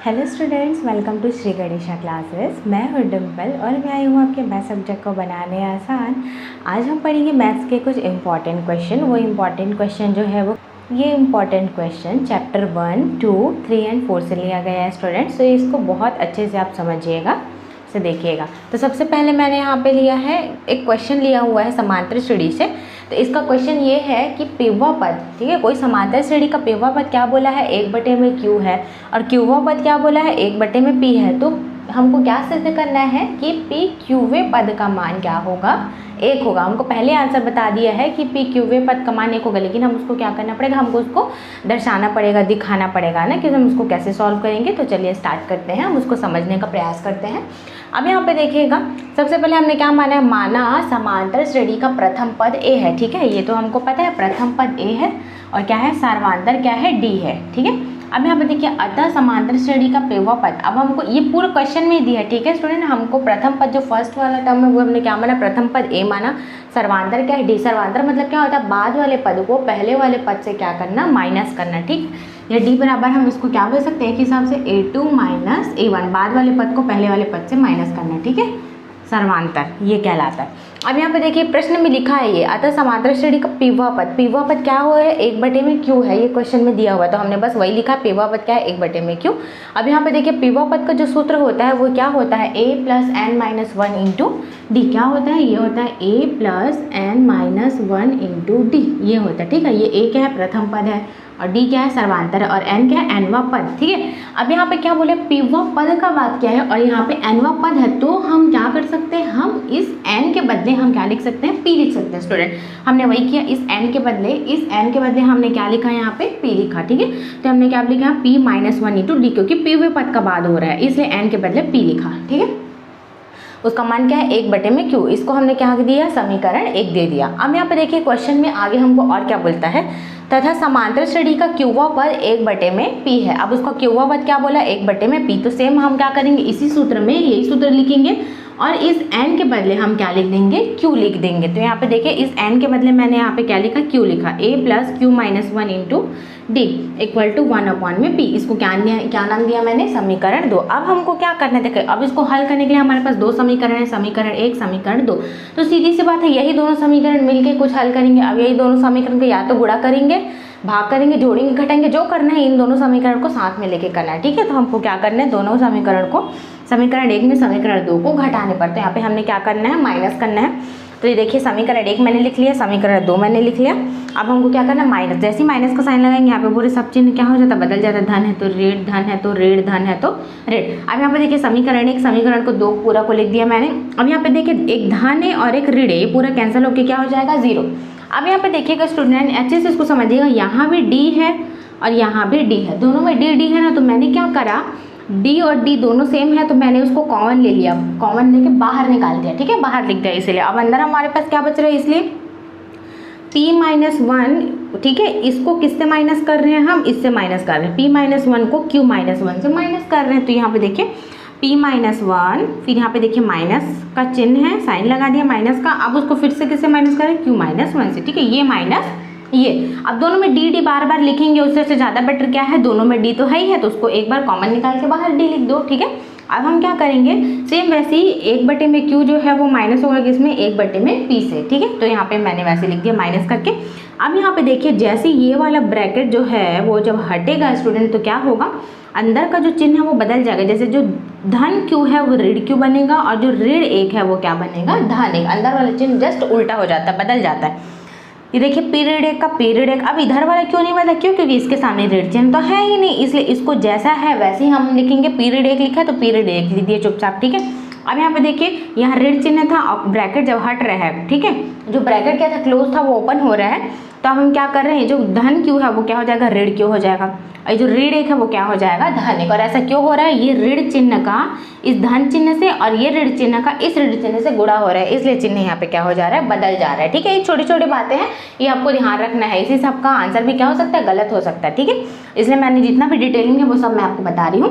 Hello students, welcome to Shri Ganesha classes. मैं हूँ डिम्पल और मैं आई हूँ आपके मैथ सब्जेक्ट को बनाने आसान। आज हम पढ़ेंगे मैथ्स के कुछ इंपॉर्टेंट क्वेश्चन। वो इम्पॉर्टेंट क्वेश्चन जो है वो ये इम्पॉर्टेंट क्वेश्चन चैप्टर 1, 2, 3 एंड 4 से लिया गया है स्टूडेंट्स। तो इसको बहुत अच्छे से आप समझिएगा, से देखिएगा। तो सबसे पहले मैंने यहाँ पे लिया है एक क्वेश्चन लिया हुआ है समांतर श्रेणी से। तो इसका क्वेश्चन ये है कि पिव्वा पद, ठीक है, कोई समांतर श्रेणी का पिव्वा पद क्या बोला है, 1/में q है, और क्यूवा पद क्या बोला है, 1/में p है। तो हमको क्या सिद्ध करना है कि p क्यूवे पद का मान क्या होगा, 1 होगा। हमको पहले आंसर बता दिया है कि p क्यूवे पद का मान 1 होगा, लेकिन हम उसको क्या करना पड़ेगा, हमको उसको दर्शाना पड़ेगा, दिखाना पड़ेगा ना कि हम उसको कैसे सॉल्व करेंगे। तो चलिए स्टार्ट करते हैं, हम उसको समझने का प्रयास करते हैं। अब यहाँ पे देखिएगा, सबसे पहले हमने क्या माना है, माना समांतर श्रेणी का प्रथम पद a है, ठीक है, ये तो हमको पता है, प्रथम पद a है और क्या है, सर्वांतर क्या है, d है, ठीक है। अब यहाँ पे देखिए, अतः समांतर श्रेणी का पिव्वा पद, अब हमको ये पूरा क्वेश्चन में दिया है, ठीक है स्टूडेंट। हमको प्रथम पद जो फर्स्ट वाला टर्म है वो हमने क्या माना, प्रथम पद a माना, सर्वांतर क्या है, d। सर्वांतर मतलब क्या होता है, बाद वाले पद को पहले वाले पद से क्या करना, माइनस करना, ठीक। या d बराबर हम इसको क्या बोल सकते हैं, एक हिसाब से a2 माइनस a1, बाद वाले पद को पहले वाले पद से माइनस करना, ठीक है, सर्वांतर ये कहलाता है। अब यहाँ पे देखिए प्रश्न में लिखा है ये, अतः समांतर श्रेणी का पिव्वा पद क्या हुआ है, 1/में q है, ये क्वेश्चन में दिया हुआ है, तो हमने बस वही लिखा, पिव्वा पद क्या है, 1/में q। अब यहाँ पे देखिए पिव्वा पद का जो सूत्र होता है वो क्या होता है, a + n-1 इंटू डी। क्या होता है, ये होता है a + n-1 इंटू डी, ये होता है, ठीक है। ये a क्या है, प्रथम पद है, और d क्या है, सर्वांतर है, और n क्या है, nवां पद, ठीक है। अब यहाँ पे क्या बोले, पिव्वा पद का बात क्या है, और यहाँ पे nवां पद है, तो हम क्या कर सकते हैं, हम इस n के बदले हम क्या लिख सकते हैं, p लिख सकते हैं स्टूडेंट। हमने वही किया, इस n के बदले हमने क्या लिखा है, यहाँ पे p लिखा, ठीक है। तो हमने क्या लिखा, p - 1 इंटू डी, क्योंकि पिव्वे पद का बाद हो रहा है, इसलिए n के बदले p लिखा, ठीक है। उसका मान क्या है, 1/में q, इसको हमने क्या दिया, समीकरण 1 दे दिया। अब यहाँ पे देखिए क्वेश्चन में आगे हमको और क्या बोलता है, तथा समांतर श्रेणी का क्यूवा पद 1/में p है। अब उसका क्यूवा पद क्या बोला, 1/में p, तो सेम हम क्या करेंगे, इसी सूत्र में यही सूत्र लिखेंगे, और इस n के बदले हम क्या लिख देंगे, q लिख देंगे। तो यहाँ पे देखिए, इस n के बदले मैंने यहाँ पे क्या लिखा, q लिखा, a + q - 1 into d = 1/p। इसको क्या नाम दिया मैंने, समीकरण 2। अब हमको क्या करना है, देखिए अब इसको हल करने के लिए हमारे पास दो समीकरण है, समीकरण 1, समीकरण 2। तो सीधी सी बात है, यही दोनों समीकरण मिलके कुछ हल करेंगे। अब यही दोनों समीकरण को या तो गुणा करेंगे, भाग करेंगे, जोड़ेंगे, घटाएंगे, जो करना है इन दोनों समीकरण को साथ में लेके करना है, ठीक है। तो हमको क्या करना है, दोनों समीकरण को, समीकरण 1 में समीकरण 2 को घटाने पड़ते हैं। यहाँ पे हमने क्या करना है, माइनस करना है। तो ये देखिए, समीकरण 1 मैंने लिख लिया, समीकरण 2 मैंने लिख लिया। अब हमको क्या करना है, माइनस, जैसे ही माइनस का साइन लगाएंगे यहाँ पे पूरे सब चिन्ह क्या हो जाता है, बदल जाता है, धन है तो ऋण, धन है तो ऋण, धन है तो ऋण। अब यहाँ पे देखिए, समीकरण 1 समीकरण को 2 पूरा को लिख दिया मैंने। अब यहाँ पे देखिए, एक धन है और एक ऋण है, ये पूरा कैंसिल होकर क्या हो जाएगा, 0। अब यहाँ पे देखिएगा स्टूडेंट, अच्छे से इसको समझिएगा, यहाँ भी d है और यहाँ भी d है, दोनों में d है ना। तो मैंने क्या करा, d और d दोनों सेम है, तो मैंने उसको कॉमन ले लिया, कॉमन लेके बाहर निकाल दिया, ठीक है, बाहर लिख दिया इसलिए। अब अंदर हमारे पास क्या बच रहा है, इसलिए p - 1, ठीक है, इसको किससे माइनस कर रहे हैं, हम इससे माइनस कर रहे हैं, p - 1 को q - 1 से माइनस कर रहे हैं। तो यहाँ पे देखिए p - 1, फिर यहाँ पे देखिए माइनस का चिन्ह है, साइन लगा दिया माइनस का। अब उसको फिर से किससे माइनस करें, q - 1 से, ठीक है, ये माइनस ये। अब दोनों में d बार बार लिखेंगे, उससे ज़्यादा बेटर क्या है, दोनों में d तो है ही है, तो उसको एक बार कॉमन निकाल के बाहर d लिख दो, ठीक है। अब हम क्या करेंगे, सेम वैसे ही 1/में q जो है वो माइनस होगा किसमें, 1/में p से, ठीक है। तो यहाँ पे मैंने वैसे लिख दिया माइनस करके। अब यहाँ पे देखिए, जैसे ये वाला ब्रैकेट जो है वो जब हटेगा स्टूडेंट, तो क्या होगा, अंदर का जो चिन्ह है वो बदल जाएगा। जैसे जो धन q है वो ऋण q बनेगा, और जो ऋण 1 है वो क्या बनेगा, धन 1। अंदर वाला चिन्ह जस्ट उल्टा हो जाता है, बदल जाता है। ये देखिए, पीरियड 1 का पीरियड 1, अब इधर वाला क्यों नहीं बदला, क्यों, क्योंकि इसके सामने ऋण चिन्ह तो है ही नहीं, इसलिए इसको जैसा है वैसे ही हम लिखेंगे। पीरियड 1 लिखा है तो पीरियड 1 लिख दिए चुपचाप, ठीक है। अब यहाँ पे देखिए, यहाँ ऋण चिन्ह था और ब्रैकेट जब हट रहा है, ठीक है, जो ब्रैकेट क्या था, क्लोज था, वो ओपन हो रहा है। तो अब हम क्या कर रहे हैं, जो धन q है वो क्या हो जाएगा, ऋण q हो जाएगा, और जो ऋण 1 है वो क्या हो जाएगा, धन 1। और ऐसा क्यों हो रहा है, ये ऋण चिन्ह का इस धन चिन्ह से और ये ऋण चिन्ह का इस ऋण चिन्ह से गुणा हो रहा है, इसलिए चिन्ह यहाँ पे क्या हो जा रहा है, बदल जा रहा है, ठीक है। ये छोटी छोटी बातें हैं, ये आपको ध्यान रखना है, इसी से आपका आंसर भी क्या हो सकता है, गलत हो सकता है, ठीक है। इसलिए मैंने जितना भी डिटेलिंग है वो सब मैं आपको बता रही हूँ।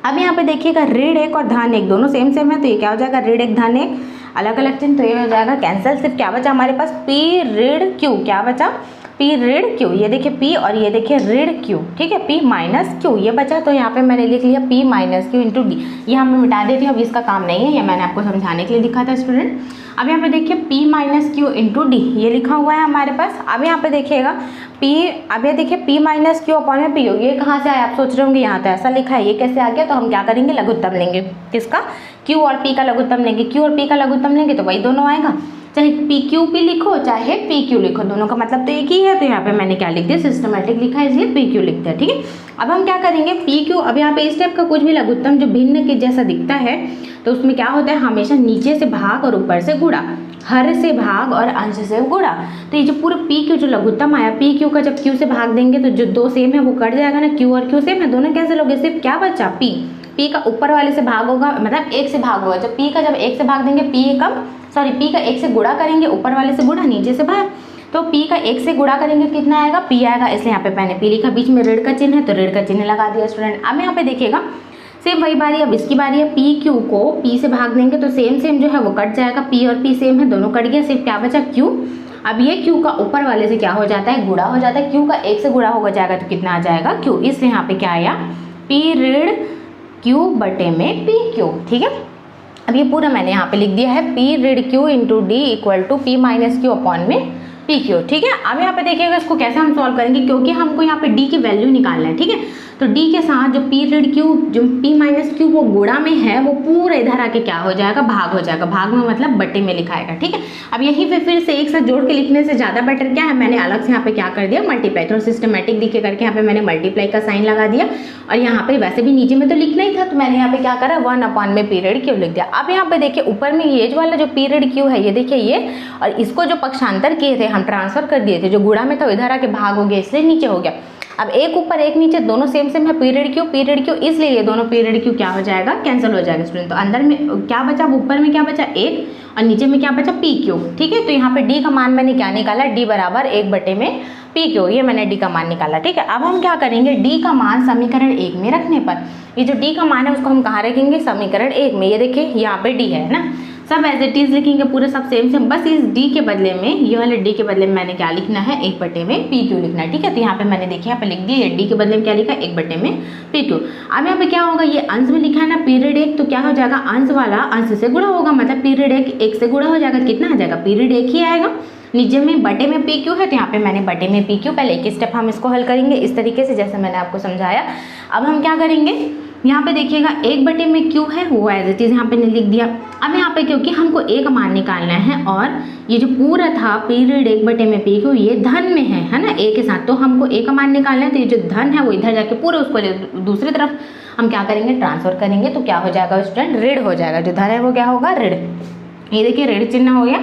अब यहाँ पे देखिएगा, ऋण 1 और धन 1 दोनों सेम है, तो ये क्या हो जाएगा, ऋण 1 धन 1, अलग अलग चिन्ह, तो ये हो जाएगा कैंसिल। सिर्फ क्या बचा हमारे पास, p ऋण q, क्या बचा, पी ऋण क्यू, ये देखिए पी और ये देखिए ऋण क्यू, ठीक है, पी माइनस क्यू ये बचा, तो यहाँ पे मैंने लिख लिया P minus Q into D. ये हमें मिटा देती हूँ, अब इसका काम नहीं है, ये मैंने आपको समझाने के लिए लिखा था स्टूडेंट। अब यहाँ पे देखिए P minus Q into D ये लिखा हुआ है हमारे पास। अब यहाँ पे देखिएगा पी, अब ये देखिए पी माइनस क्यू अपॉन में पी हो, ये कहाँ से आया आप सोच रहे होंगे, यहाँ तो ऐसा लिखा है, ये कैसे आ गया, तो हम क्या करेंगे लघुत्तम लेंगे, किसका, क्यू और पी का लघुत्तम लेंगे, क्यू और पी का लघुत्तम लेंगे तो वही दोनों आएगा, चाहे पी क्यू पी लिखो चाहे पी क्यू लिखो, दोनों का मतलब तो एक ही है। तो यहाँ पे मैंने क्या लिख दिया, सिस्टमैटिक लिखा है इसलिए पी क्यू लिख दिया, ठीक है। अब हम क्या करेंगे पी क्यू, अब यहाँ पे इस टाइप का कुछ भी लघुत्तम जो भिन्न के जैसा दिखता है तो उसमें क्या होता है, हमेशा नीचे से भाग और ऊपर से गुणा, हर से भाग और अंश से गुणा। तो ये जो पूरा पी क्यू जो लघुत्तम आया, पी क्यू का जब क्यू से भाग देंगे तो जो दो सेम है वो कट जाएगा ना, क्यू और क्यू सेम है, दोनों कैंसिल हो गए, सिर्फ क्या बचा पी, पी का ऊपर वाले से भाग होगा, मतलब एक से भाग होगा, जब पी का जब एक से भाग देंगे पी का एक से गुणा करेंगे, ऊपर वाले से गुणा नीचे से भाग, तो पी का एक से गुणा करेंगे कितना आएगा, पी आएगा, इसलिए यहाँ पे मैंने पी लिखा, बीच में ऋण का चिन्ह है तो ऋण का चिन्ह लगा दिया स्टूडेंट। अब यहाँ पे देखिएगा सेम वही बारी, अब इसकी बारी है, पी क्यू को पी से भाग देंगे तो सेम जो है वो कट जाएगा, पी और पी सेम है दोनों कट गया, सिर्फ क्या बचा क्यू। अब ये क्यू का ऊपर वाले से क्या हो जाता है, गुणा हो जाता है, क्यू का एक से गुणा हो जाएगा तो कितना आ जाएगा क्यू, इसलिए यहाँ पे क्या आया पी ऋण क्यू बटे में पी क्यू, ठीक है। अब ये पूरा मैंने यहाँ पे लिख दिया है पी ऋण Q into D equal to P minus Q upon में पी क्यू, ठीक है। अब यहाँ पे देखिएगा इसको कैसे हम सॉल्व करेंगे, क्योंकि हमको यहाँ पे डी की वैल्यू निकालना है, ठीक है। तो डी के साथ जो पी ऋण क्यू जो पी माइनस क्यू वो गुणा में है, वो पूरा इधर आके क्या हो जाएगा, भाग हो जाएगा, भाग में मतलब बटे में लिखाएगा, ठीक है। अब यहीं पे फिर से एक साथ जोड़ के लिखने से ज़्यादा बेटर क्या है, मैंने अलग से यहाँ पे क्या कर दिया, मल्टीप्लाई, थोड़ा सिस्टमेटिक दिखे करके यहाँ पे मैंने मल्टीप्लाई का साइन लगा दिया, और यहाँ पे वैसे भी नीचे में तो लिखना ही था तो मैंने यहाँ पे क्या करा 1 अपॉन में पी ऋण क्यू लिख दिया। अब यहाँ पे देखिए ऊपर में ये वाला जो पी ऋण क्यू है ये देखिए ये, और इसको जो पक्षांतर किए थे हम ट्रांसफर कर दिए थे, जो गुणा में था इधर आके भाग हो गया इसलिए नीचे हो गया। अब एक ऊपर एक नीचे दोनों सेम है, पी ऋण क्यू, इसलिए ये दोनों पी ऋण क्यू क्या हो जाएगा, कैंसिल हो जाएगा स्टूडेंट। तो अंदर में क्या बचा, ऊपर में क्या बचा 1 और नीचे में क्या बचा पी क्यू, ठीक है। तो यहाँ पे डी का मान मैंने क्या निकाला, डी बराबर 1 बटे में पी क्यू, ये मैंने डी का मान निकाला, ठीक है। अब हम क्या करेंगे, डी का मान समीकरण 1 में रखने पर, ये जो डी का मान है उसको हम कहाँ रखेंगे, समीकरण 1 में। ये देखिए यहाँ पे डी है ना, सब एज इट इज लिखेंगे, पूरे सब सेम, बस इस डी के बदले में, ये वाले डी के बदले में मैंने क्या लिखना है, 1 बटे में पी क्यू लिखना है, ठीक है। तो यहाँ पे मैंने देखिए यहाँ पे लिख दिया, डी के बदले में क्या लिखा है 1 बटे में पी क्यू। अब यहाँ पे क्या होगा, ये अंश में लिखा है ना पीरियड 1, तो क्या हो जाएगा, अंश वाला अंश से गुणा होगा, मतलब पीरियड 1 से गुणा हो जाएगा, कितना आ जाएगा, पीरियड 1 ही आएगा। नीचे में बटे में पी क्यू है तो यहाँ पे मैंने बटे में पी क्यू, पहले एक स्टेप हम इसको हल करेंगे इस तरीके से जैसे मैंने आपको समझाया। अब हम क्या करेंगे, यहाँ पे देखिएगा 1 बटे में क्यू है वो एज इट इज यहाँ पे लिख दिया। अब यहाँ पे क्योंकि हमको ए का मान निकालना है और ये जो पूरा था पीरियड 1 बटे में पी क्यू ये धन में है ना, ए के साथ, तो हमको ए का मान निकालना है, तो ये जो धन है वो इधर जाके पूरे उसको दूसरी तरफ हम क्या करेंगे, ट्रांसफर करेंगे, तो क्या हो जाएगा स्टूडेंट, ऋण हो जाएगा, जो धन है वो क्या होगा, ऋण। ये देखिए ऋण चिन्ह हो गया।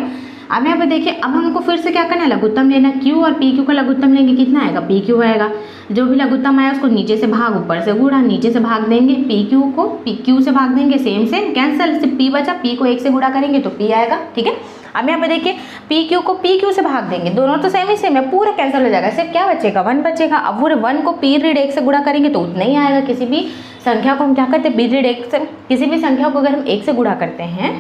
अब यहाँ पे देखिए अब हमको फिर से क्या करना है, लघुत्तम लेना, क्यू और पी क्यू का लघुत्तम लेंगे, कितना आएगा, पी क्यू आएगा, जो भी लघुत्तम आया उसको नीचे से भाग ऊपर से गुणा, नीचे से भाग देंगे, पी क्यू को पी क्यू से भाग देंगे, सेम कैंसिल, सिर्फ पी बचा, पी को 1 से गुणा करेंगे तो पी आएगा, ठीक है। अब यहाँ पे देखिए पी क्यू को पी क्यू से भाग देंगे, दोनों तो सेम है, पूरा कैंसिल हो जाएगा, सिर्फ क्या बचेगा 1 बचेगा। अब पूरे 1 को पी ऋण 1 से गुणा करेंगे तो उतना ही आएगा। किसी भी संख्या को हम क्या करते हैं, पी ऋण 1 से, किसी भी संख्या को अगर हम 1 से गुणा करते हैं,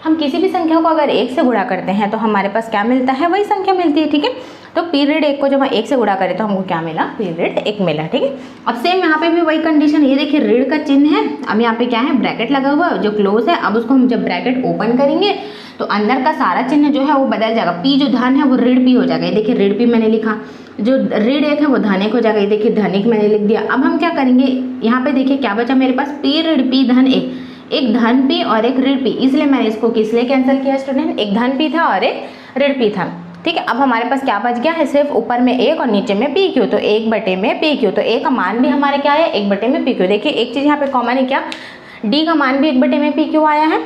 हम किसी भी संख्या को अगर 1 से गुणा करते हैं तो हमारे पास क्या मिलता है, वही संख्या मिलती है, ठीक है। तो पीरियड 1 को जब हम 1 से गुणा करें तो हमको क्या मिला, पीरियड 1 मिला, ठीक है। अब सेम यहाँ पे भी वही कंडीशन, ये देखिए ऋण का चिन्ह है, अब यहाँ पे क्या है, ब्रैकेट लगा हुआ जो क्लोज है, अब उसको हम जब ब्रैकेट ओपन करेंगे तो अंदर का सारा चिन्ह जो है वो बदल जाएगा, पी जो धन है वो ऋण पी हो जाएगा, ये देखिए ऋण पी मैंने लिखा, जो ऋण 1 है वो धन 1 हो जाएगा, ये देखिए धन 1 मैंने लिख दिया। अब हम क्या करेंगे, यहाँ पे देखिए क्या बचा मेरे पास, पी ऋण पी धन 1, एक धन पी और एक ऋण पी, इसलिए मैंने इसको किस लिए कैंसिल किया स्टूडेंट, एक धन पी था और एक ऋण पी था, ठीक है। अब हमारे पास क्या बच गया है, सिर्फ ऊपर में 1 और नीचे में पी क्यू, तो 1 बटे में पी क्यू, तो ए का मान भी हमारे क्या है, 1 बटे में पी क्यू। देखिए एक चीज़ यहाँ पे कॉमन है, क्या डी का मान भी 1 बटे में पी क्यू आया है,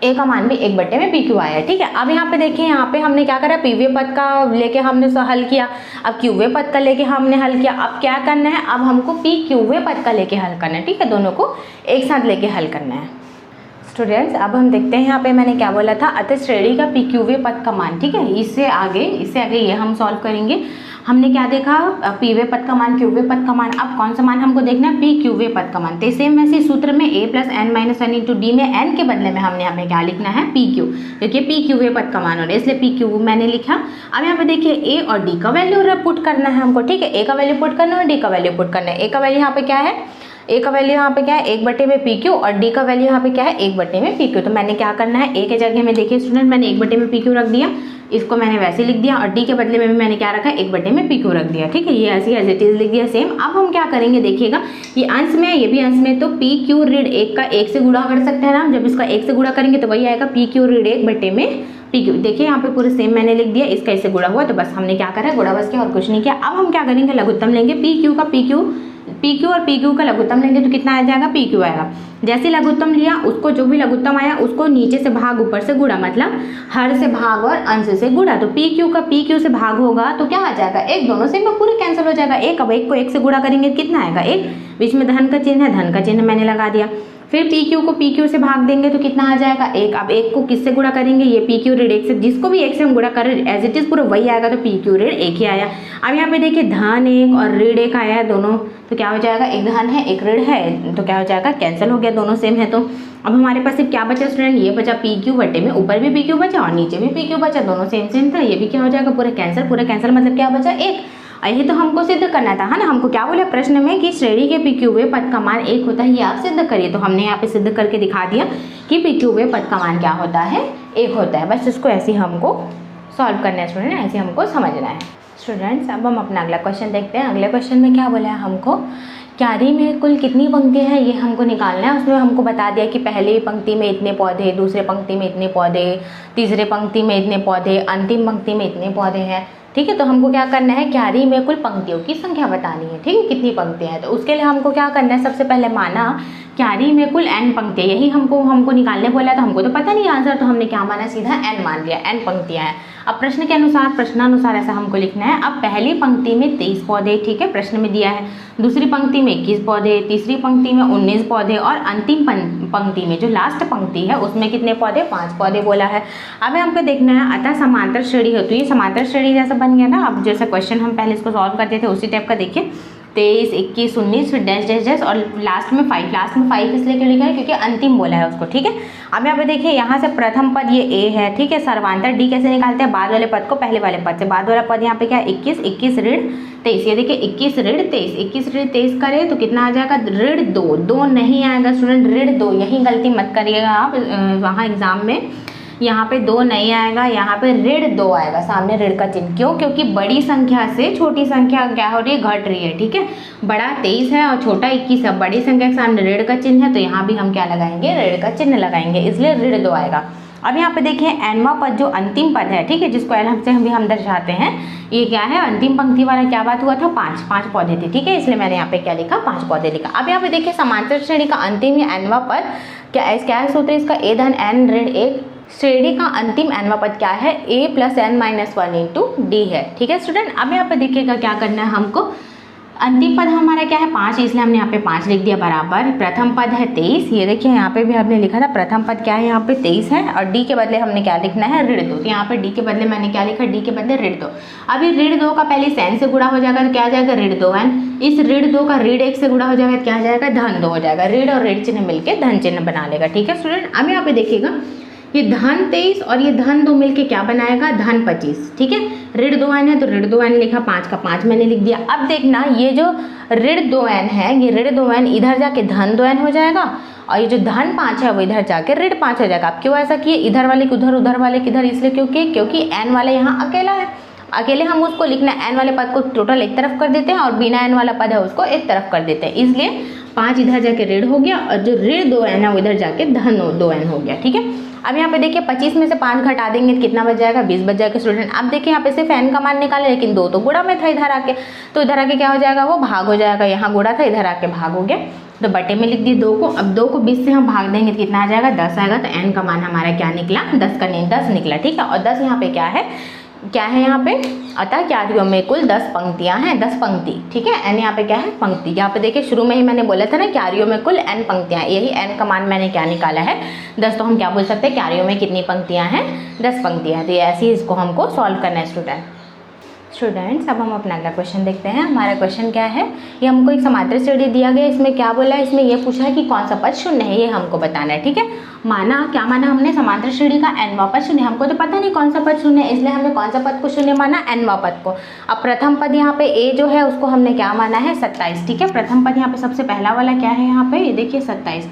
ए का मान भी 1 बटे में पी क्यू आया है, ठीक है। अब यहाँ पे देखिए यहाँ पे हमने क्या करा, पीवे पद का लेके हमने हल किया, अब क्यूवे पद का लेके हमने हल किया, अब क्या करना है, अब हमको पी क्यूवे पद का लेके हल करना है, ठीक है, दोनों को एक साथ लेके हल करना है। स्टूडेंट्स अब हम देखते हैं यहाँ पे मैंने क्या बोला था, अतः श्रेणी का पीक्यूवे पद का मान। ठीक है, इससे आगे ये हम सॉल्व करेंगे। हमने क्या देखा, पीवे पद का मान, क्यूवे पद का मान। अब कौन सा मान हमको देखना है, पी क्यूवे पद का मान। तो सेम वैसे सूत्र में a plus N minus one into D में n के बदले में हमने हमें क्या लिखना है, पी क्यू, क्योंकि पी क्यूवे पद का मान हो रहा है इसलिए पी क्यू मैंने लिखा। अब यहाँ पे देखिए a और d का वैल्यू पुट करना है हमको। ठीक है, a का वैल्यू पुट करना है और d का वैल्यू पुट करना है। a का वैल्यू यहाँ पे क्या है, a का वैल्यू यहाँ पे क्या है 1 में पी क्यू, और d का वैल्यू यहाँ पे क्या है 1 में पी क्यू। तो मैंने क्या करना है, a के जगह में देखिए स्टूडेंट मैंने 1 में पी क्यू रख दिया, इसको मैंने वैसे लिख दिया, और d के बदले में भी मैंने क्या रखा 1 में पी क्यू रख दिया। ठीक है, ये ऐसे एज इट इज लिख दिया सेम। अब हम क्या करेंगे देखिएगा, ये अंश में है ये भी अंश में, तो पी क्यू ऋण 1 का 1 से गुणा कर सकते हैं ना। जब इसका 1 से गुणा करेंगे तो वही आएगा पी क्यू ऋण 1 में पी क्यू। देखिए यहाँ पे पूरे सेम मैंने लिख दिया, इसका इससे गुणा हुआ तो बस हमने क्या करा गुणा बस किया और कुछ नहीं किया। अब हम क्या करेंगे, लघुत्तम लेंगे, पी क्यू और पी क्यू का लघुत्तम लेंगे तो कितना आ जाएगा, पी क्यू आएगा। जैसे लघुत्तम लिया उसको जो भी लघुत्तम आया उसको नीचे से भाग ऊपर से गुणा, मतलब हर से भाग और अंश से गुणा। तो पी क्यू का पी क्यू से भाग होगा तो क्या आ जाएगा, एक, दोनों से पूरे कैंसिल हो जाएगा। एक, अब 1 को 1 से गुणा करेंगे कितना आएगा 1, बीच में धन का चिन्ह है, धन का चिन्ह मैंने लगा दिया। फिर पी क्यू को पी क्यू से भाग देंगे तो कितना आ जाएगा 1। अब 1 को किससे गुणा करेंगे, ये पी क्यू ऋण 1 से, जिसको भी 1 से हम गुणा कर रहे एज इट इज पूरा वही आएगा, तो पी क्यू ऋण 1 ही आया। अब यहाँ पे देखिए धन 1 और ऋण 1 आया है दोनों, तो क्या हो जाएगा, एक धन है एक ऋण है, तो क्या हो जाएगा कैंसिल हो गया, दोनों सेम है। तो अब हमारे पास सिर्फ क्या बचा स्टूडेंट, ये बचा पी क्यू बटे में, ऊपर भी पी क्यू बचा और नीचे भी पी क्यू बचा, दोनों सेम सेम था। ये भी क्या हो जाएगा पूरा कैंसिल मतलब क्या बचा 1। यही तो हमको सिद्ध करना था, है ना। हमको क्या बोले प्रश्न में कि श्रेणी के पीक्यूवे पद का मान 1 होता है, ये आप सिद्ध करिए। तो हमने यहाँ पे सिद्ध करके दिखा दिया कि पीक्यूवे पद का मान क्या होता है, 1 होता है। बस इसको ऐसे ही हमको सॉल्व करना है स्टूडेंट, ऐसे हमको समझना है। स्टूडेंट्स अब हम अपना अगला क्वेश्चन देखते हैं। अगले क्वेश्चन में क्या बोला है हमको, क्यारी में कुल कितनी पंक्ति है ये हमको निकालना है। उसमें हमको बता दिया कि पहली पंक्ति में इतने पौधे, दूसरे पंक्ति में इतने पौधे, तीसरे पंक्ति में इतने पौधे, अंतिम पंक्ति में इतने पौधे हैं। ठीक है, तो हमको क्या करना है, क्यारी में कुल पंक्तियों की संख्या बतानी है। ठीक है, कितनी पंक्तियां हैं, तो उसके लिए हमको क्या करना है, सबसे पहले माना क्यारी में कुल n पंक्तियां, यही हमको निकालने बोला, तो हमको तो पता नहीं आंसर, तो हमने क्या माना, सीधा n मान लिया, n पंक्तियां हैं। अब प्रश्न के अनुसार, प्रश्नानुसार ऐसा हमको लिखना है। अब पहली पंक्ति में 23 पौधे, ठीक है, प्रश्न में दिया है। दूसरी पंक्ति में 21 पौधे, तीसरी पंक्ति में 19 पौधे, और अंतिम पंक्ति में जो लास्ट पंक्ति है उसमें कितने पौधे, 5 पौधे बोला है। अब हमको देखना है, अतः समांतर श्रेणी हो, तो ये समांतर श्रेणी जैसा बन गया ना। अब जैसे क्वेश्चन हम पहले इसको सॉल्व करते थे उसी टाइप का देखिए, 23, 21, 19 फिर डैश डैश डैश और लास्ट में 5। लास्ट में 5 इसलिए क्यों लिखा है, क्योंकि अंतिम बोला है उसको। ठीक है, अब यहाँ पे देखिए, यहाँ से प्रथम पद ये a है, ठीक है। सर्वांतर d कैसे निकालते हैं, बाद वाले पद को पहले वाले पद से। बाद वाला पद यहाँ पे क्या है 21, 21 ऋण 23, ये देखिए 21 ऋण 23, 21 ऋण 23 करें तो कितना आ जाएगा, ऋण 2, 2 नहीं आएगा स्टूडेंट, ऋण 2, यही गलती मत करिएगा आप वहाँ एग्जाम में। यहाँ पे 2 नहीं आएगा, यहाँ पे ऋण 2 आएगा, सामने ऋण का चिन्ह। क्यों, क्योंकि बड़ी संख्या से छोटी संख्या क्या हो रही है, घट रही है। ठीक है, बड़ा 23 है और छोटा 21 है, बड़ी संख्या के सामने ऋण का चिन्ह है, तो यहाँ भी हम क्या लगाएंगे, ऋण का चिन्ह लगाएंगे, इसलिए ऋण 2 आएगा। अब यहाँ पे देखिए nवां पद जो अंतिम पद है, ठीक है, जिसको एल से हम दर्शाते हैं, ये क्या है, अंतिम पंक्ति वाला क्या बात हुआ था, 5 पौधे थे। ठीक है, इसलिए मैंने यहाँ पे क्या लिखा, 5 पौधे लिखा। अब यहाँ पे देखिए समांतर श्रेणी का अंतिम या nवां पद क्या सूत्र है इसका, a धन n ऋण 1। श्रेणी का अंतिम nवां पद क्या है, a plus n minus 1 into D है। ठीक है स्टूडेंट, अब यहाँ पे देखिएगा क्या करना है हमको, अंतिम पद हमारा क्या है 5, इसलिए हमने यहाँ पे 5 लिख दिया बराबर। प्रथम पद है 23, ये देखिए यहाँ पे भी हमने लिखा था प्रथम पद क्या है, यहाँ पे 23 है, और डी के बदले हमने क्या लिखना है, ऋण 2। तो यहाँ पे डी के बदले मैंने क्या लिखा, डी के बदले ऋण 2। अब ये ऋण 2 का पहले सैन से गुणा हो जाएगा तो क्या आ जाएगा, ऋण 2n। इस ऋण 2 का ऋण 1 से गुणा हो जाएगा, क्या आ जाएगा, धन 2 हो जाएगा। ऋण और ऋण चिन्ह मिलकर धन चिन्ह बना लेगा। ठीक है स्टूडेंट, अब यहाँ पे देखिएगा, ये धन 23 और ये धन 2 मिलके क्या बनाएगा, धन 25। ठीक है, ऋण 2n है तो ऋण 2n लिखा, 5 का 5 मैंने लिख दिया। अब देखना, ये जो ऋण 2n है, ये ऋण 2n इधर जाके धन 2n हो जाएगा, और ये जो धन 5 है वो इधर जाके ऋण 5 हो जाएगा। अब क्यों ऐसा किए, इधर वाले उधर, उधर वाले किधर, इसलिए क्योंकि n वाले यहाँ अकेला है, अकेले हम उसको लिखना, n वाले पद को टोटल एक तरफ कर देते हैं और बिना n वाला पद है उसको एक तरफ कर देते हैं, इसलिए 5 इधर जाके ऋण हो गया और जो ऋण 2n है वो इधर जाके धन 2n हो गया। ठीक है, अब यहाँ पे देखिए 25 में से 5 घटा देंगे तो कितना बच जाएगा, 20 बच जाएगा स्टूडेंट। अब देखिए यहाँ पे सिर्फ n का मान निकाले, लेकिन 2 तो गुणा में था इधर आके, तो इधर आके क्या हो जाएगा, वो भाग हो जाएगा। यहाँ गुणा था, इधर आके भाग हो गया, तो बटे में लिख दिए 2 को। अब 2 को 20 से हम भाग देंगे तो कितना आ जाएगा, 10 आएगा। तो n का मान हमारा क्या निकला, 10 का नहीं 10 निकला। ठीक है, और 10 यहाँ पे क्या है, क्या है यहाँ पे, अतः क्यारियों में कुल 10 पंक्तियाँ हैं, 10 पंक्ति, ठीक है। n यहाँ पे क्या है, पंक्ति। यहाँ पे देखिए शुरू में ही मैंने बोला था ना क्यारियों में कुल n पंक्तियाँ, यही n का मान मैंने क्या निकाला है 10। तो हम क्या बोल सकते हैं, क्यारियों में कितनी पंक्तियाँ हैं, 10 पंक्तियाँ। तो ऐसे ही इसको हमको सॉल्व करना है स्टूडेंट्स। अब हम अपना अगला क्वेश्चन देखते हैं। हमारा क्वेश्चन क्या है, ये हमको एक समांतर श्रेणी दिया गया है, इसमें क्या बोला है, इसमें ये पूछा है कि कौन सा पद शून्य है, ये हमको बताना है, ठीक है। क्या माना हमने, समांतर श्रेणी का nवां पद शून्य, हमको तो पता नहीं कौन सा पद शून्य है, इसलिए हमने कौन सा पद को शून्य माना, nवां पद को। अब प्रथम पद यहाँ पे a जो है उसको हमने क्या माना है 27, ठीक है। प्रथम पद यहाँ पे सबसे पहला वाला क्या है, यहाँ पे ये देखिए 27।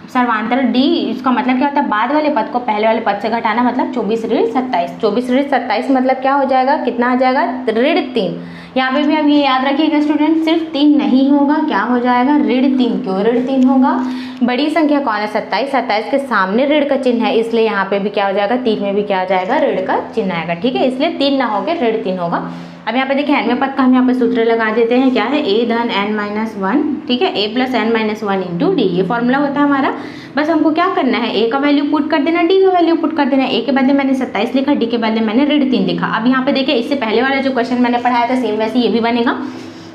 सर्वांतर d, इसका मतलब क्या होता है, बाद वाले पद को पहले वाले पद से घटाना, मतलब 24 ऋण 27। 24 ऋण 27 मतलब क्या हो जाएगा, कितना आ जाएगा, ऋण 3। यहाँ पे भी अब ये याद रखिएगा स्टूडेंट, सिर्फ 3 नहीं होगा, क्या हो जाएगा, ऋण 3। क्यों ऋण 3 होगा, बड़ी संख्या कौन है 27, 27 के सामने ऋण का चिन्ह है, इसलिए यहाँ पे भी क्या हो जाएगा, 3 में भी क्या आ जाएगा, ऋण का चिन्ह आएगा, ठीक है। इसलिए 3 ना होकर ऋण 3 होगा। अब यहाँ पे देखिए nवें पद का हम यहाँ पे सूत्र लगा देते हैं, क्या है, a धन n-1, ठीक है, a plus n-1 into D, ये फॉर्मूला होता है हमारा। बस हमको क्या करना है, a का वैल्यू पुट कर देना, d का वैल्यू पुट कर देना। a के बदले मैंने 27 लिखा, d के बदले मैंने ऋण 3 लिखा। अब यहाँ पे देखिए इससे पहले वाला जो क्वेश्चन मैंने पढ़ाया था सेम वैसे ये भी बनेगा।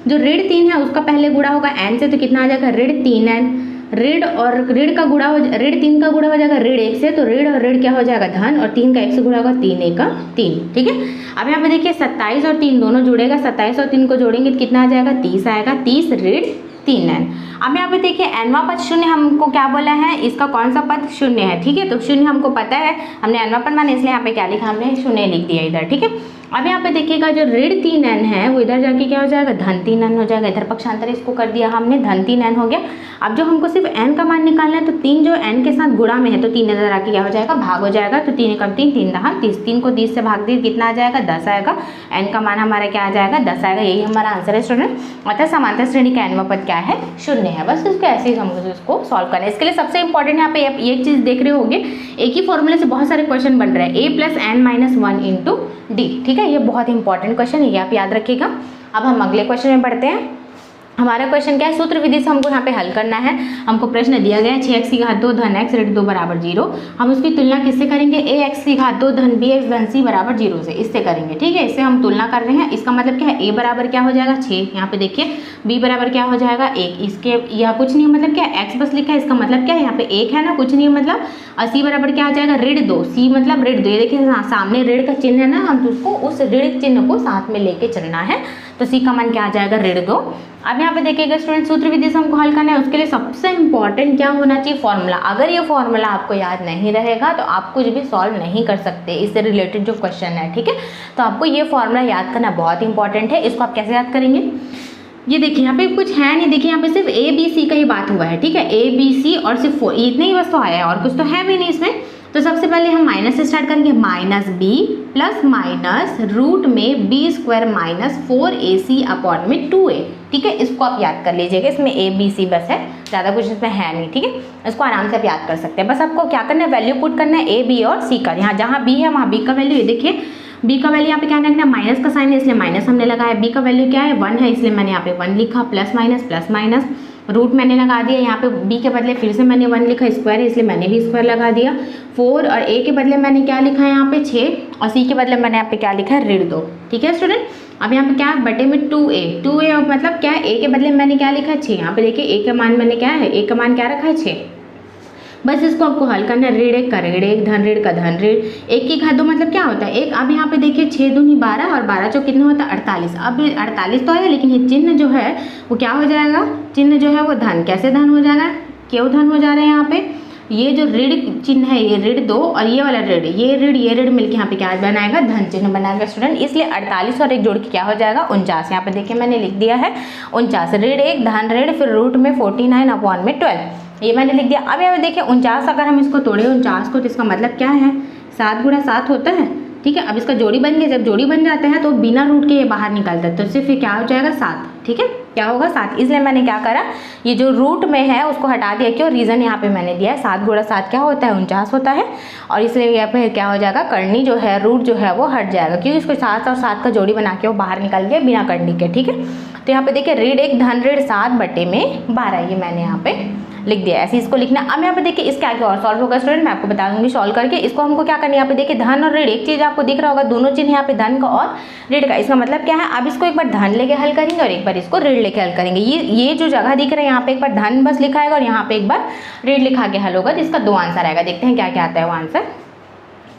जो ऋण 3 है उसका पहले गुणा होगा n से, तो कितना आ जाएगा, ऋण 3n। ऋण और ऋण का गुणा हो, ऋण 3 का गुणा हो जाएगा ऋण 1 से, तो ऋण और ऋण क्या हो जाएगा, धन, और 3 का 1 से गुणा होगा, 3 1 का 3, ठीक है। अब यहाँ पे देखिए 27 और 3 दोनों जुड़ेगा, 27 और 3 को जोड़ेंगे तो कितना आ जाएगा, 30 आएगा, 30 ऋण 3n। अब यहाँ पे देखिए nवां पद शून्य, हमको क्या बोला है, इसका कौन सा पद शून्य है, ठीक है। तो शून्य हमको पता है, हमने nवां पद माना, इसलिए यहाँ पे क्या लिखा, हमने शून्य लिख दिया इधर, ठीक है। अब यहाँ पे देखिएगा जो ऋण 3n है वो इधर जाके क्या हो जाएगा, धन 3n हो जाएगा। इधर पक्षांतर इसको कर दिया हमने, धन 3n हो गया। अब जो हमको सिर्फ n का मान निकालना है, तो 3 जो n के साथ गुणा में है, तो 3 इधर आके क्या हो जाएगा, भाग हो जाएगा। तो 3 एकम 3, 3 दहा 30, 3 को 30 से भाग दिए कितना आ जाएगा, 10 आएगा। n का मान हमारा क्या आ जाएगा, 10 आएगा। यही हमारा आंसर है स्टूडेंट। अतः समांतर श्रेणी का nवां पद क्या है, शून्य है। बस इसको ऐसे ही हमको इसको सॉल्व करना है। इसके लिए सबसे इंपॉर्टेंट यहाँ पे एक चीज देख रहे होंगे, एक ही फॉर्मूले से बहुत सारे क्वेश्चन बन रहे हैं, a plus n-1 into D, ठीक है। ये बहुत इंपॉर्टेंट क्वेश्चन है, ये आप याद रखिएगा। अब हम अगले क्वेश्चन में बढ़ते हैं। हमारा क्वेश्चन क्या है, सूत्र विधि से हमको यहाँ पे हल करना है। हमको प्रश्न दिया गया है 6x की घात 2 धन x ऋण 2 बराबर 0। हम उसकी तुलना किससे करेंगे, ax की घात 2 धन bx धन c बराबर 0 से, इससे करेंगे, ठीक है। इससे हम तुलना कर रहे हैं। इसका मतलब क्या है, a बराबर क्या हो जाएगा 6, यहाँ पे देखिए b बराबर क्या हो जाएगा 1, इसके यह कुछ नहीं मतलब क्या x बस लिखा है, इसका मतलब क्या है, यहाँ पे 1 है ना, कुछ नहीं मतलब। और c बराबर क्या आ जाएगा ऋण 2, c मतलब ऋण 2, ये देखिए सामने ऋण का चिन्ह है ना, हम उसको उस ऋण चिन्ह को साथ में लेके चलना है। तो c का मान क्या आ जाएगा, ऋण 2। अब यहाँ पे देखिएगा स्टूडेंट, सूत्र विधि से हमको हल करना है। उसके लिए सबसे इंपॉर्टेंट क्या होना चाहिए, फॉर्मूला। अगर ये फॉर्मूला आपको याद नहीं रहेगा तो आप कुछ भी सॉल्व नहीं कर सकते, इससे रिलेटेड जो क्वेश्चन है, ठीक है। तो आपको ये फॉर्मूला याद करना बहुत इंपॉर्टेंट है। इसको आप कैसे याद करेंगे, ये देखिए यहाँ पे कुछ है नहीं, देखिए यहाँ पे सिर्फ a b c का ही बात हुआ है, ठीक है। a b c और सिर्फ 4, इतने ही बस तो आया है, और कुछ तो है भी नहीं इसमें। तो सबसे पहले हम माइनस से स्टार्ट करेंगे, minus b plus minus root में b square minus 4ac upon में 2a, ठीक है। इसको आप याद कर लीजिएगा, इसमें a b c बस है, ज़्यादा कुछ इसमें है नहीं, ठीक है। इसको आराम से आप याद कर सकते हैं। बस आपको क्या करना है, वैल्यू पुट करना है a b और c का। यहाँ जहाँ b है वहाँ b का वैल्यू, ये देखिए b का वैल्यू यहाँ पे क्या रखना है, माइनस का साइन है इसलिए माइनस हमने लगाया। b का वैल्यू क्या है, 1 है, इसलिए मैंने यहाँ पे 1 लिखा। प्लस माइनस रूट मैंने लगा दिया, यहाँ पे b के बदले फिर से मैंने 1 लिखा, स्क्वायर है इसलिए मैंने भी स्क्वायर लगा दिया। 4 और a के बदले मैंने क्या लिखा है यहाँ पे 6, और c के बदले मैंने यहाँ पे क्या लिखा है, ऋण 2, ठीक है स्टूडेंट। अब यहाँ पे क्या है, बटे में 2a मतलब क्या है, a के बदले मैंने क्या लिखा है 6। यहाँ पे देखिए a का मान मैंने क्या है, a का मान क्या रखा है 6। बस इसको आपको हल करना है, ऋण 1 का ऋण 1, धन ऋण का धन ऋण। 1 की घात 2 मतलब क्या होता है 1। अब यहाँ पे देखिए 6 दूनी 12 और 12 जो कितना होता है 48। अब 48 तो है, लेकिन ये चिन्ह जो है वो क्या हो जाएगा, चिन्ह जो है वो धन। कैसे धन हो जाएगा, क्यों धन हो जा रहे हैं यहाँ पे, ये जो ऋण चिन्ह है ये ऋण 2 और ये वाला ऋण, ये ऋण मिलके यहाँ पे क्या बनाएगा, धन चिन्ह बनाएगा स्टूडेंट। इसलिए 48 और 1 जोड़ के क्या हो जाएगा 49। यहाँ पे देखिए मैंने लिख दिया है 49, ऋण 1 धन ऋण फिर रूट में 49 अपॉन में 12, ये मैंने लिख दिया। अब यहाँ पे देखिए 49, अगर हम इसको तोड़े 49 को, तो इसका मतलब क्या है 7 गुणा 7 होता है, ठीक है। अब इसका जोड़ी बन गया, जब जोड़ी बन जाता है तो बिना रूट के ये बाहर निकलता है, तो सिर्फ ये क्या हो जाएगा 7, ठीक है, क्या होगा 7। इसलिए मैंने क्या करा, ये जो रूट में है उसको हटा दिया। क्यों, रीज़न यहाँ पे मैंने दिया है 7 गुणा 7 क्या होता है 49 होता है, और इसलिए यहाँ पे क्या हो जाएगा, करनी जो है रूट जो है वो हट जाएगा, क्योंकि इसको 7 और 7 का जोड़ी बना के वो बाहर निकल गया बिना करनी के, ठीक है। तो यहाँ पे देखिए ऋण 1 धन ऋण 7 बटे में 12, ये मैंने यहाँ पे लिख दिया, ऐसे इसको लिखना। अब यहाँ पे देखिए इसके आगे और सॉल्व होगा स्टूडेंट, मैं आपको बता दूंगी सॉल्व करके। इसको हमको क्या करना है, यहाँ पे देखिए धन और ऋण, एक चीज आपको दिख रहा होगा, दोनों चिन्ह यहाँ पे धन का और ऋण का, इसका मतलब क्या है, अब इसको एक बार धन लेके हल करेंगे और एक बार इसको ऋण लेके हल करेंगे। ये जो जगह दिख रहा है यहाँ पे एक बार धन बस लिखा है और यहाँ पे एक बार ऋण लिखा के हल होगा, तो इसका 2 आंसर आएगा। देखते हैं क्या क्या आता है वो आंसर।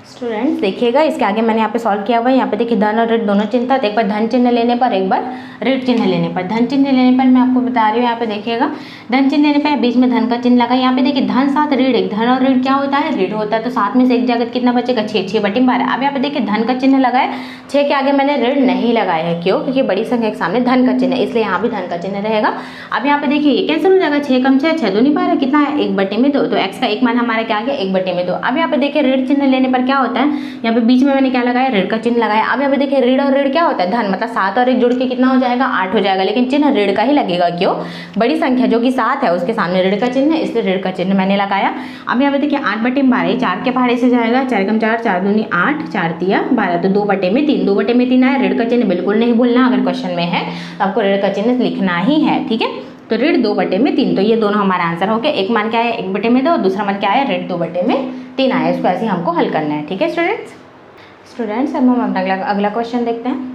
स्टूडेंट्स देखिएगा, इसके आगे मैंने यहाँ पे सॉल्व किया हुआ है। यहाँ पे देखिए धन और ऋण दोनों चिन्ह था, तो एक बार धन चिन्ह लेने पर एक बार ऋण चिन्ह लेने पर। धन चिन्ह लेने पर मैं आपको बता रही हूँ, यहाँ पे देखिएगा धन चिन्ह लेने पर बीच में धन का चिन्ह लगा। यहाँ पे देखिए धन 7 ऋण 1, धन और ऋण क्या होता है, ऋण होता है, तो 7 में से एक जगह कितना बचेगा, 6, 6/12। अब यहाँ पे देखिए धन का चिन्ह लगा है, 6 के आगे मैंने ऋण नहीं लगाया है, क्यों, क्योंकि बड़ी संख्या के सामने धन का चिन्ह है, इसलिए यहाँ भी धन का चिन्ह रहेगा। अब यहाँ पे देखिए कैंसिल हो जाएगा, 6 कम 6, 6 दूनी 12, कितना है 1/2, तो x का एक मान हमारा क्या आ गया 1/2। अब यहाँ पे देखिए ऋण चिन्ह लेने पर क्या होता है, यहाँ पे बीच में मैंने क्या लगाया, ऋण का चिन्ह लगाया। अब यहाँ पे देखिए ऋण और ऋण क्या होता है, धन, मतलब 7 और 1 जुड़ के कितना हो जाएगा, 8 हो जाएगा, लेकिन चिन्ह ऋण का ही लगेगा, क्यों, बड़ी संख्या जो कि 7 है उसके सामने ऋण का चिन्ह है, इसलिए ऋण का चिन्ह मैंने लगाया। अब यहाँ पे देखिए 8/12, 4 के पहाड़े से जाएगा, 4 कम 4, 4 दूनी 8, 4 तिया 12, तो 2/3, 2/3 आया। ऋण का चिन्ह बिल्कुल नहीं भूलना, अगर क्वेश्चन में है तो आपको ऋण का चिन्ह लिखना ही है, ठीक है। तो ऋण 2/3, तो ये दोनों हमारा आंसर हो गया। एक मान क्या है 1/2, दूसरा मान क्या है ऋण 2/3 आया। इसको ऐसे हमको हल करना है, ठीक है स्टूडेंट्स। अब हम अपना अगला क्वेश्चन देखते हैं।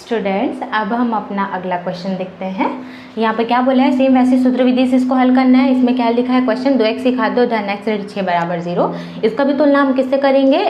स्टूडेंट्स अब हम अपना अगला क्वेश्चन देखते हैं। यहाँ पे क्या बोला है, सेम वैसे सूत्र विधि से इसको हल करना है। इसमें क्या लिखा है, क्वेश्चन 2x की घात 2 धन x ऋण 6 बराबर 0। इसका भी तुलना हम किससे करेंगे,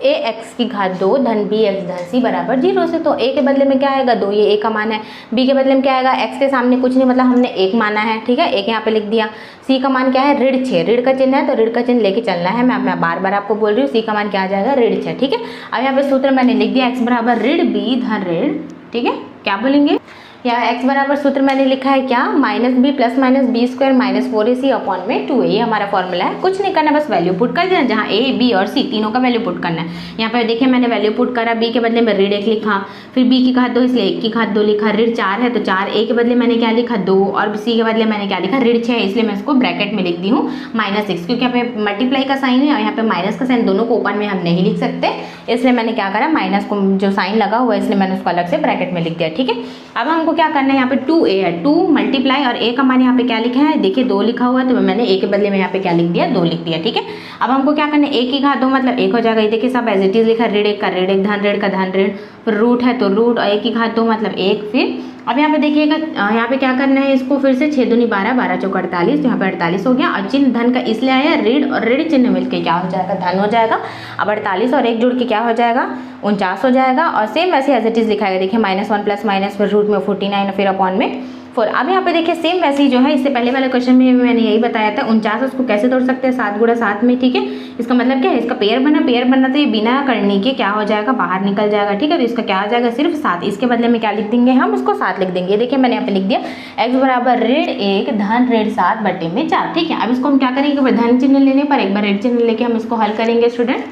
ax की घात 2 धन bx धन c बराबर 0 से। तो a के बदले में क्या आएगा 2, ये a का मान है। b के बदले में क्या आएगा, x के सामने कुछ नहीं, मतलब हमने 1 माना है, ठीक है, 1 यहाँ पे लिख दिया। c का मान क्या है, ऋण 6, ऋण का चिन्ह है तो ऋण का चिन्ह लेके चलना है। मैं बार बार आपको बोल रही हूँ, c का मान क्या आ जाएगा, ऋण 6, ठीक है। अब यहाँ पे सूत्र मैंने लिख दिया, x बराबर ऋण b धन ऋण, ठीक है, क्या बोलेंगे, यहाँ x बराबर सूत्र मैंने लिखा है क्या, -b plus minus b square minus 4ac upon में 2a, ये हमारा फॉर्मूला है। कुछ नहीं करना, बस वैल्यू पुट कर देना, जहाँ a b और c तीनों का वैल्यू पुट करना है। यहाँ पर देखिए मैंने वैल्यू पुट करा, b के बदले में ऋण 1 लिखा, फिर b की घात 2 इसलिए 1 की घात 2 लिखा, ऋण 4 है तो 4, a के बदले मैंने क्या लिखा 2 और c के बदले मैंने क्या लिखा ऋण 6 है, इसलिए मैं इसको ब्रैकेट में लिख दी हूँ -6, क्योंकि यहाँ पे मल्टीप्लाई का साइन है और यहाँ पे माइनस का साइन, दोनों को ओपन में हम नहीं लिख सकते, इसलिए मैंने क्या करा, माइनस को जो साइन लगा हुआ है इसलिए मैंने उसको अलग से ब्रैकेट में लिख दिया, ठीक है। अब हमको क्या करना है, यहाँ पे 2a है, 2 मल्टीप्लाई और a का मान यहाँ पे क्या लिखा है, देखिए 2 लिखा हुआ है, तो मैंने a के बदले में यहाँ पे क्या लिख दिया, 2 लिख दिया, ठीक है। अब हमको क्या करना है, a की घात 2 मतलब 1 हो जाएगा, ये देखिए सब एज इट इज लिखा, ऋण 1 का ऋण 1, धन ऋण का धन ऋण, फिर रूट है तो रूट और a की घात 2 मतलब 1। फिर अब यहाँ पे देखिएगा, यहाँ पे क्या करना है, इसको फिर से 6 दूनी 12, 12 चौक 48, तो यहाँ पे 48 हो गया और चिन्ह धन का इसलिए आया, ऋण और ऋण चिन्ह मिलकर क्या हो जाएगा, धन हो जाएगा। अब 48 और 1 जुड़ के क्या हो जाएगा, 49 हो जाएगा। और सेम वैसे एज इट इज लिखाएगा, देखिए -1 प्लस माइनस फिर रूट में 49 फिर अपॉन में 4। अब यहाँ पे देखिए सेम वैसे ही जो है, इससे पहले वाले क्वेश्चन में मैंने यही बताया था, 49 उसको कैसे तोड़ सकते हैं, 7 गुणा 7 में, ठीक है। इसका मतलब क्या है, इसका पेयर बनना तो ये बिना करने के क्या हो जाएगा, बाहर निकल जाएगा, ठीक है। तो इसका क्या हो जाएगा, सिर्फ 7, इसके बदले में क्या लिख देंगे हम, उसको 7 लिख देंगे। देखिए मैंने यहाँ पे लिख दिया x बराबर ऋण 1 धन ऋण 7 बटे में 4, ठीक है। अब इसको हम क्या करेंगे, धन चिन्ह लेने पर एक बार ऋण चिन्ह लेके हम इसको हल करेंगे स्टूडेंट।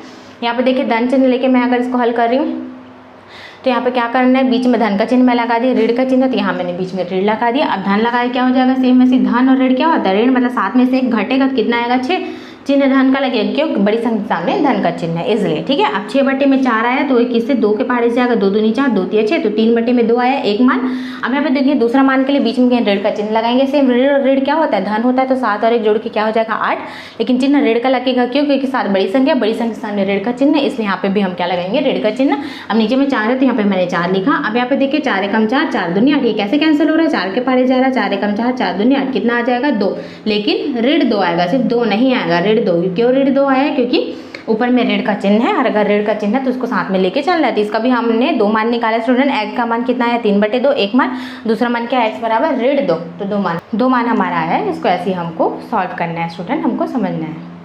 यहाँ पे देखिए धन चिन्ह लेके मैं अगर इसको हल कर रही हूँ तो यहाँ पे क्या करना है, बीच में धन का चिन्ह मैं लगा दिया, ऋण का चिन्ह तो यहाँ मैंने बीच में ऋण लगा दिया। अब धन लगाया क्या हो जाएगा, सेम वैसे धन और ऋण क्या होता है, ऋण मतलब 7 में से 1 घटेगा तो कितना आएगा 6, चिन्ह धन का लगेगा, क्यों, बड़ी संख्या सामने धन का चिन्ह है इसलिए, ठीक है। अब 6 बटे में 4 आया तो किससे 2 के पहाड़े से जाएगा, 2 दूनी 4, 2 तिया 6, तो 3 बटे में 2 आया, 1 मान। अब यहाँ पे देखिए दूसरा मान के लिए बीच में ऋण का चिन्ह लगाएंगे, सेम ऋण और ऋण क्या होता है, धन होता है, तो 7 और 1 जोड़ के क्या हो जाएगा 8, लेकिन चिन्ह ऋण का लगेगा, क्यों, क्योंकि 7 बड़ी संख्या सामने ऋण का चिन्ह है, इसलिए यहाँ पे भी हम क्या लगाएंगे, ऋण का चिन्ह। अब नीचे में 4 है तो यहाँ पे मैंने 4 लिखा। अब यहाँ पे देखिए 4 एकम 4, 4 दूनी 8, ये कैसे कैंसिल हो रहा है, 4 के पहाड़े जा रहा है, 4 एकम 4, 4 दूनी 8, कितना आ जाएगा 2, लेकिन ऋण 2 आएगा, सिर्फ 2 नहीं आएगा, ऋण 2, क्यों ऋण 2 आया, क्योंकि ऊपर में ऋण का चिन्ह है और अगर ऋण का चिन्ह है तो उसको साथ में लेके चलना है। तो इसका भी हमने 2 मान निकाला स्टूडेंट, x का मान कितना है 3/2, 1 मान, दूसरा मान क्या है x बराबर ऋण 2, तो 2 मान हमारा है। इसको ऐसे ही हमको सॉल्व करना है स्टूडेंट, हमको समझना है।